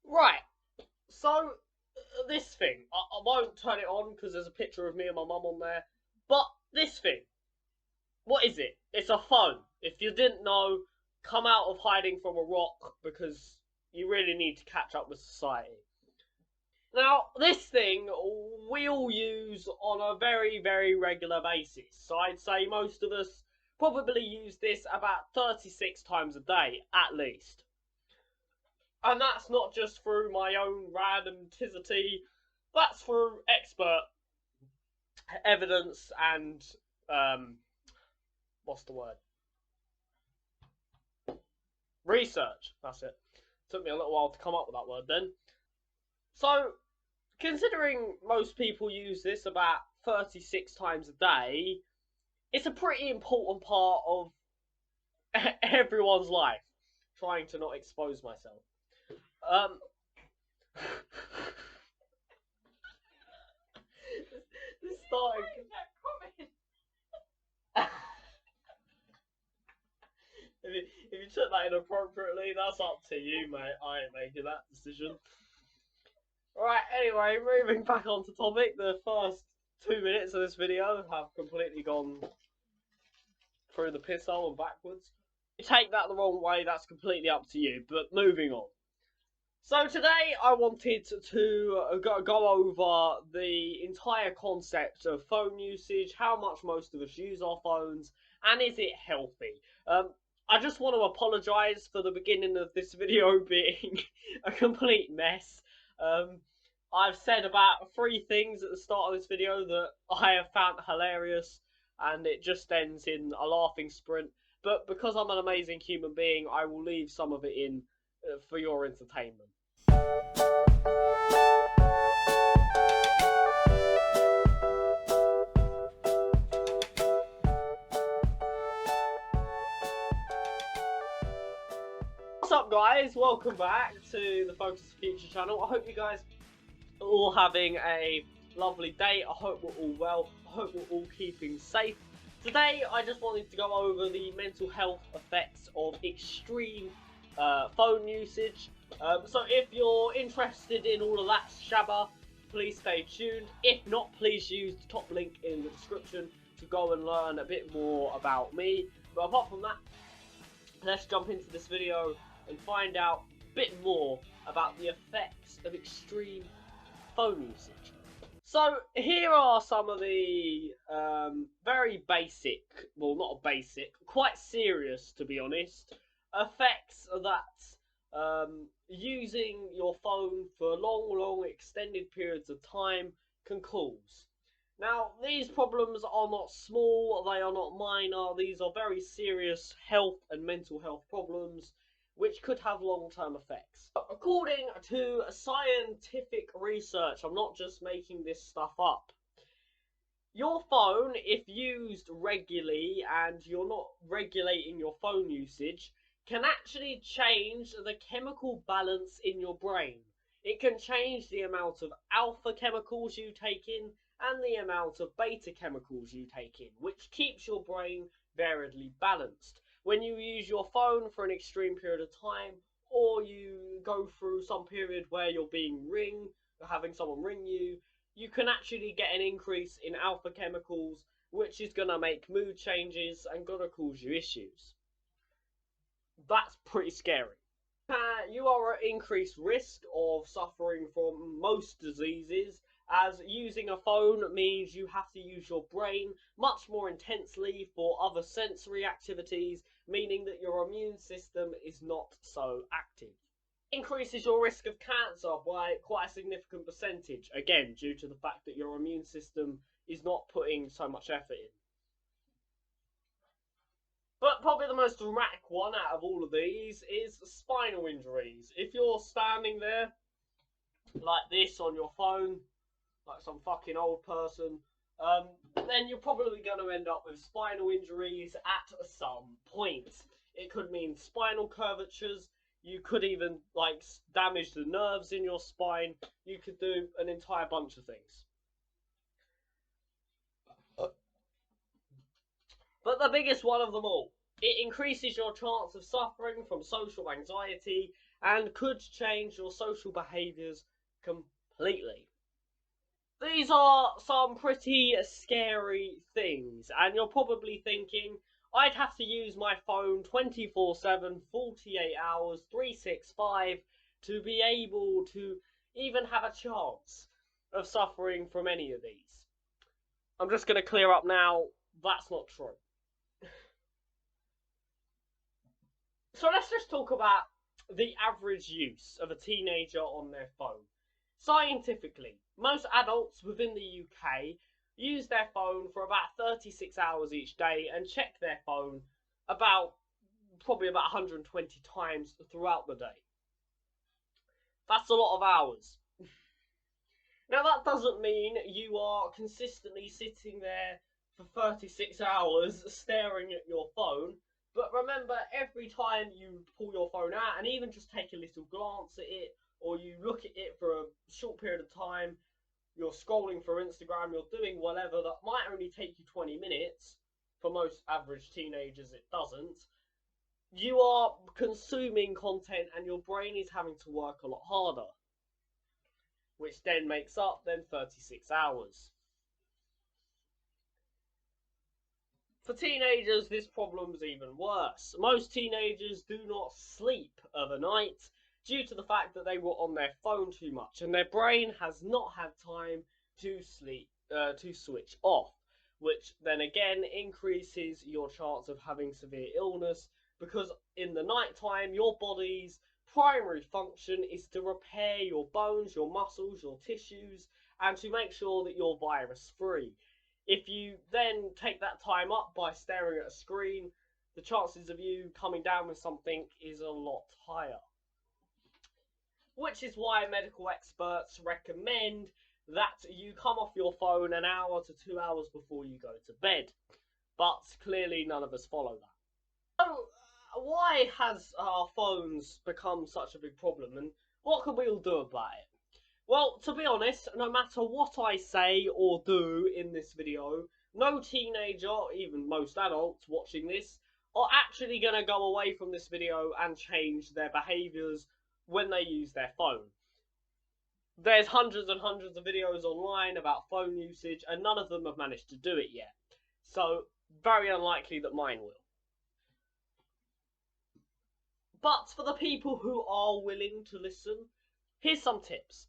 Right, so this thing, I won't turn it on because there's a picture of me and my mum on there, but this thing, what is it? It's a phone. If you didn't know, come out of hiding from a rock because you really need to catch up with society. Now, this thing we all use on a very, very regular basis. So I'd say most of us probably use this about 36 times a day, at least. And that's not just through my own randomticity, that's through expert evidence and, what's the word? Research. That's it. Took me a little while to come up with that word then. So, considering most people use this about 36 times a day, it's a pretty important part of everyone's life. Trying to not expose myself. Um, this started. If you took that inappropriately, that's up to you, mate. I ain't making that decision. Right, anyway, moving back onto topic, the first 2 minutes of this video have completely gone through the piss hole and backwards. If you take that the wrong way, that's completely up to you, but moving on. So today I wanted to go over the entire concept of phone usage, how much most of us use our phones, and is it healthy? I just want to apologise for the beginning of this video being a complete mess. I've said about 3 things at the start of this video that I have found hilarious, and it just ends in a laughing sprint. But because I'm an amazing human being, I will leave some of it in for your entertainment. What's up, guys? Welcome back to the Focus Future channel. I hope you guys are all having a lovely day. I hope we're all well. I hope we're all keeping safe. Today, I just wanted to go over the mental health effects of extreme phone usage. So if you're interested in all of that shabba, please stay tuned. If not, please use the top link in the description to go and learn a bit more about me. But apart from that, let's jump into this video and find out a bit more about the effects of extreme phone usage. So here are some of the very basic, well not basic, quite serious to be honest, effects that using your phone for long extended periods of time can cause. Now, these problems are not small, they are not minor, these are very serious health and mental health problems which could have long-term effects. According to scientific research, I'm not just making this stuff up, your phone, if used regularly and you're not regulating your phone usage, can actually change the chemical balance in your brain. It can change the amount of alpha chemicals you take in and the amount of beta chemicals you take in, which keeps your brain variably balanced. When you use your phone for an extreme period of time, or you go through some period where you're being ringed, or having someone ring you, you can actually get an increase in alpha chemicals, which is going to make mood changes and going to cause you issues. That's pretty scary. You are at increased risk of suffering from most diseases, as using a phone means you have to use your brain much more intensely for other sensory activities, meaning that your immune system is not so active. Increases your risk of cancer by quite a significant percentage, again due to the fact that your immune system is not putting so much effort in. But probably the most dramatic one out of all of these is spinal injuries. If you're standing there like this on your phone, like some fucking old person, then you're probably going to end up with spinal injuries at some point. It could mean spinal curvatures. You could even like damage the nerves in your spine. You could do an entire bunch of things. But the biggest one of them all, it increases your chance of suffering from social anxiety and could change your social behaviours completely. These are some pretty scary things, and you're probably thinking, I'd have to use my phone 24/7, 48 hours, 365 to be able to even have a chance of suffering from any of these. I'm just going to clear up now, that's not true. So let's just talk about the average use of a teenager on their phone. Scientifically, most adults within the UK use their phone for about 36 hours each day and check their phone probably about 120 times throughout the day. That's a lot of hours. Now that doesn't mean you are consistently sitting there for 36 hours staring at your phone, but remember, every time you pull your phone out and even just take a little glance at it, or you look at it for a short period of time, you're scrolling for Instagram, you're doing whatever, that might only take you 20 minutes. For most average teenagers, it doesn't. You are consuming content and your brain is having to work a lot harder, which then makes up 36 hours. For teenagers, this problem's even worse. Most teenagers do not sleep overnight due to the fact that they were on their phone too much, and their brain has not had time to switch off, which then again increases your chance of having severe illness, because in the night time your body's primary function is to repair your bones, your muscles, your tissues, and to make sure that you're virus free. If you then take that time up by staring at a screen, the chances of you coming down with something is a lot higher. Which is why medical experts recommend that you come off your phone an hour to 2 hours before you go to bed. But clearly none of us follow that. So, why has our phones become such a big problem, and what can we all do about it? Well, to be honest, no matter what I say or do in this video, no teenager, even most adults watching this, are actually going to go away from this video and change their behaviours when they use their phone. There's hundreds and hundreds of videos online about phone usage, and none of them have managed to do it yet. So, very unlikely that mine will. But for the people who are willing to listen, here's some tips.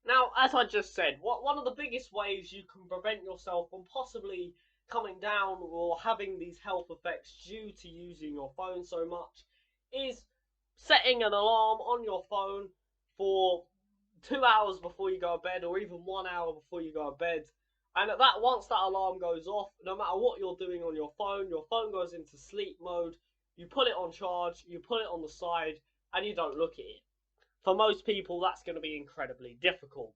Now, as I just said, one of the biggest ways you can prevent yourself from possibly coming down or having these health effects due to using your phone so much is setting an alarm on your phone for 2 hours before you go to bed, or even 1 hour before you go to bed. And once that alarm goes off, no matter what you're doing on your phone goes into sleep mode. You put it on charge, you put it on the side, and you don't look at it. For most people, that's going to be incredibly difficult.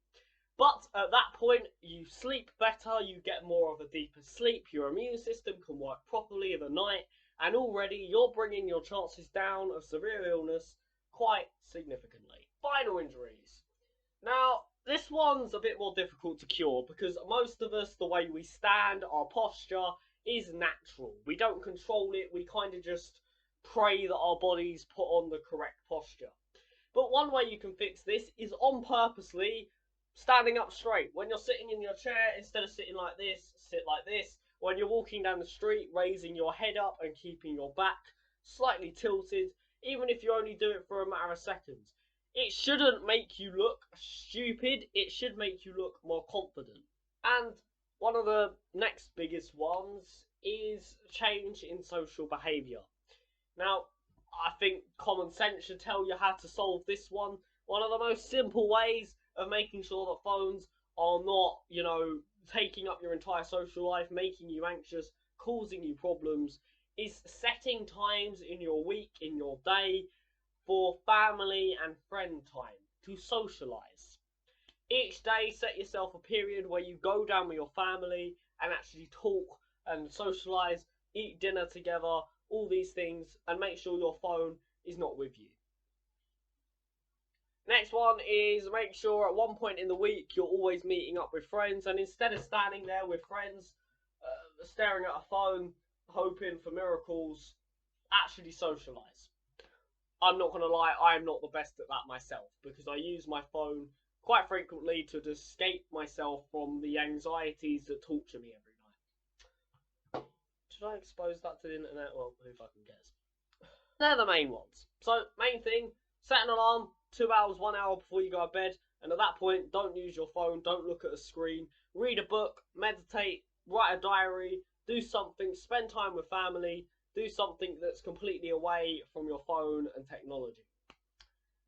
But at that point, you sleep better, you get more of a deeper sleep, your immune system can work properly in the night, and already you're bringing your chances down of severe illness quite significantly. Spinal injuries. Now, this one's a bit more difficult to cure because most of us, the way we stand, our posture is natural. We don't control it, we kind of just pray that our bodies put on the correct posture. But one way you can fix this is on purposely standing up straight. When you're sitting in your chair, instead of sitting like this, sit like this. When you're walking down the street, raising your head up and keeping your back slightly tilted, even if you only do it for a matter of seconds. It shouldn't make you look stupid, it should make you look more confident. And one of the next biggest ones is change in social behaviour. Now, I think common sense should tell you how to solve this one. One of the most simple ways of making sure that phones are not, taking up your entire social life, making you anxious, causing you problems, is setting times in your week, in your day, for family and friend time, to socialise. Each day, set yourself a period where you go down with your family and actually talk and socialise, eat dinner together, all these things, and make sure your phone is not with you. Next one is make sure at one point in the week you're always meeting up with friends, and instead of standing there with friends, staring at a phone, hoping for miracles, actually socialise. I'm not going to lie, I'm not the best at that myself, because I use my phone quite frequently to escape myself from the anxieties that torture me every night. Should I expose that to the internet? Well, who fucking cares? They're the main ones. So, main thing, set an alarm 2 hours, 1 hour before you go to bed, and at that point, don't use your phone, don't look at a screen, read a book, meditate, write a diary, do something, spend time with family, do something that's completely away from your phone and technology.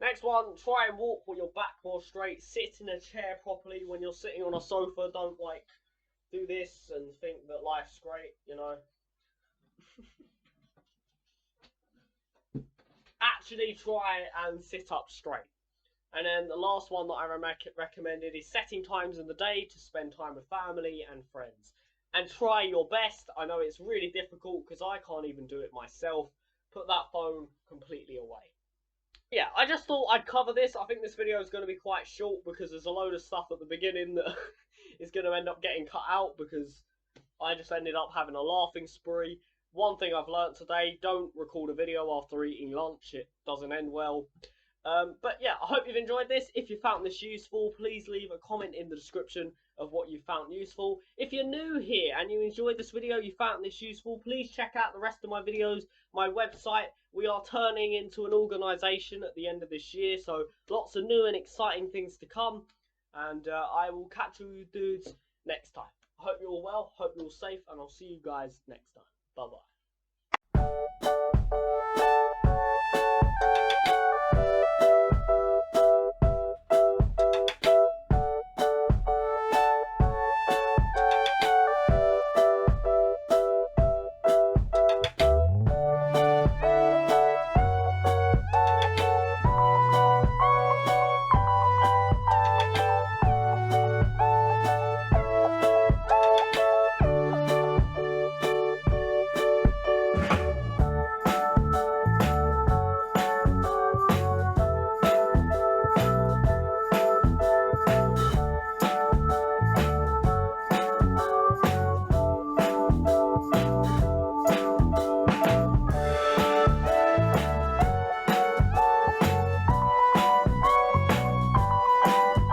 Next one, try and walk with your back more straight, sit in a chair properly. When you're sitting on a sofa, don't like do this and think that life's great, you know. Actually try and sit up straight. And then the last one that I recommended is setting times in the day to spend time with family and friends. And try your best. I know it's really difficult because I can't even do it myself. Put that phone completely away. Yeah, I just thought I'd cover this. I think this video is going to be quite short because there's a load of stuff at the beginning that is going to end up getting cut out because I just ended up having a laughing spree. One thing I've learnt today, don't record a video after eating lunch. It doesn't end well. But yeah, I hope you've enjoyed this. If you found this useful, please leave a comment in the description of what you found useful. If you're new here and you enjoyed this video, you found this useful, please check out the rest of my videos, my website. We are turning into an organisation at the end of this year, so lots of new and exciting things to come. And I will catch you dudes next time. I hope you're all well, hope you're all safe, and I'll see you guys next time. Bye-bye.